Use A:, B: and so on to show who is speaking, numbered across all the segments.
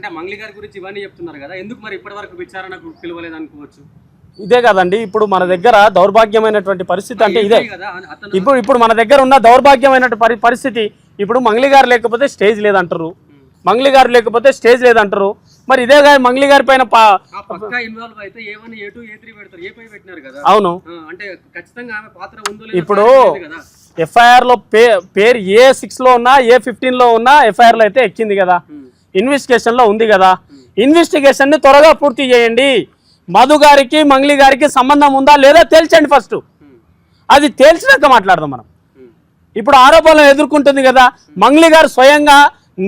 A: అంటే మంగ్లీ గారి గురించి ఇవన్నీ చెప్తున్నారు కదా, ఎందుకు మరి ఇప్పటి వరకు విచారణకు పిలవలేదు అనుకోవచ్చు?
B: ఇదే కదండి ఇప్పుడు మన దగ్గర దౌర్భాగ్యమైనటువంటి పరిస్థితి అంటే ఇదే. ఇప్పుడు మన దగ్గర ఉన్న దౌర్భాగ్యమైనటువంటి పరిస్థితి, ఇప్పుడు మంగ్లీ గారు లేకపోతే స్టేజ్ లేదంటారు, మంగ్లీ గారు లేకపోతే స్టేజ్ లేదంటారు. మరి ఇదే గారు మంగ్లీ గారి పైన
A: ఇన్వాల్వ్ అయితే A1 A2 A3 పెడతారు, A5 పెట్టినారు కదా.
B: అవును,
A: అంటే ఖచ్చితంగా ఆమె పాత్ర ఉందో
B: ఇప్పుడు ఎఫ్ఐఆర్ లో పేరు A6 లో ఉన్నా A15 లో ఉన్నా ఎఫ్ఐఆర్ లో అయితే ఎక్కింది కదా, ఇన్వెస్టిగేషన్ లో ఉంది కదా. ఇన్వెస్టిగేషన్ ని త్వరగా పూర్తి చేయండి. మధు గారికి మంగ్లీ గారికి సంబంధం ఉందా లేదా తేల్చండి ఫస్ట్. అది తేల్చినాక మాట్లాడదాం మనం. ఇప్పుడు ఆరోపణలు ఎదుర్కొంటుంది కదా మంగ్లీ గారు స్వయంగా,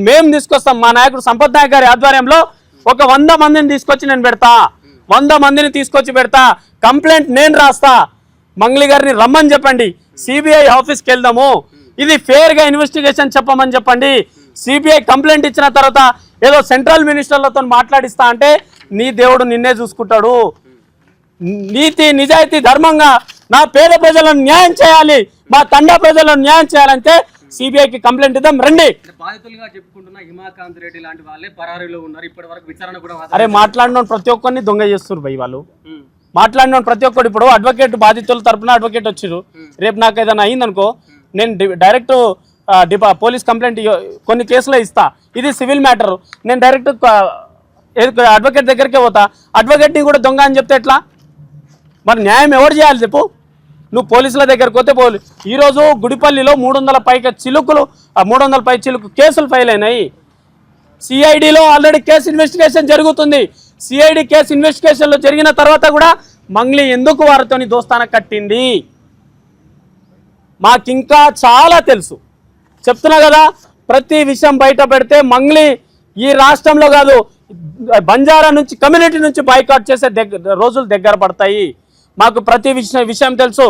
B: మేము తీసుకొస్తాం మా నాయకుడు సంపత్ నాయక్ గారి ఆధ్వర్యంలో ఒక 100 మందిని తీసుకొచ్చి నేను పెడతా, 100 మందిని తీసుకొచ్చి పెడతా, కంప్లైంట్ నేను రాస్తా, మంగ్లీ గారిని రమ్మని చెప్పండి, సిబిఐ ఆఫీస్కి వెళ్దాము, ఇది ఫేర్గా ఇన్వెస్టిగేషన్ చెప్పమని చెప్పండి. సిబిఐ కంప్లైంట్ ఇచ్చిన తర్వాత ఏదో సెంట్రల్ మినిస్టర్లతో మాట్లాడిస్తా అంటే నీ దేవుడు నిన్నే చూసుకుంటాడు. నీతి నిజాయితీ ధర్మంగా నా పేద ప్రజలను న్యాయం చేయాలి, మా తండా ప్రజలను న్యాయం చేయాలంటే సిబిఐకి కంప్లైంట్ ఇద్దాం రండి.
A: బాధితులుగా చెప్పుకుంటున్న హిమాకాంత్ రెడ్డి లాంటి వాళ్ళే పరారీలో ఉన్నారు, ఇప్పటి వరకు విచారణ కూడా.
B: అరే మాట్లాడిన ప్రతి ఒక్కరిని దొంగ చేస్తున్నారు భయ్ వాళ్ళు. మాట్లాడిన ప్రతి ఒక్కరు, ఇప్పుడు అడ్వకేట్ బాధితుల తరపున అడ్వకేట్ వచ్చారు, రేపు నాకు ఏదైనా అయిందనుకో నేను డైరెక్ట్ పోలీస్ కంప్లైంట్ కొన్ని కేసులో ఇస్తా, ఇది సివిల్ మ్యాటర్, నేను డైరెక్ట్ అడ్వకేట్ దగ్గరికే పోతా, అడ్వకేట్ని కూడా దొంగ అని చెప్తే ఎట్లా? మరి న్యాయం ఎవరు చేయాలి చెప్పు? నువ్వు పోలీసుల దగ్గరకు పోతే ఈరోజు గుడిపల్లిలో 300 పై చిలుకు కేసులు ఫైల్ అయినాయి. సిఐడిలో ఆల్రెడీ కేసు ఇన్వెస్టిగేషన్ జరుగుతుంది. సిఐడి కేసు ఇన్వెస్టిగేషన్లో జరిగిన తర్వాత కూడా మంగ్లీ ఎందుకు వారితోని దోస్తాన కట్టింది మాకింకా చాలా తెలుసు. చెప్తున్నా కదా, ప్రతి విషయం బయట పెడితే మంగ్లీ ఈ రాష్ట్రంలో కాదు బంజారా నుంచి కమ్యూనిటీ నుంచి బాయ్కాట్ చేసే రోజులు దగ్గర పడతాయి. మాకు ప్రతి విషయం తెలుసు.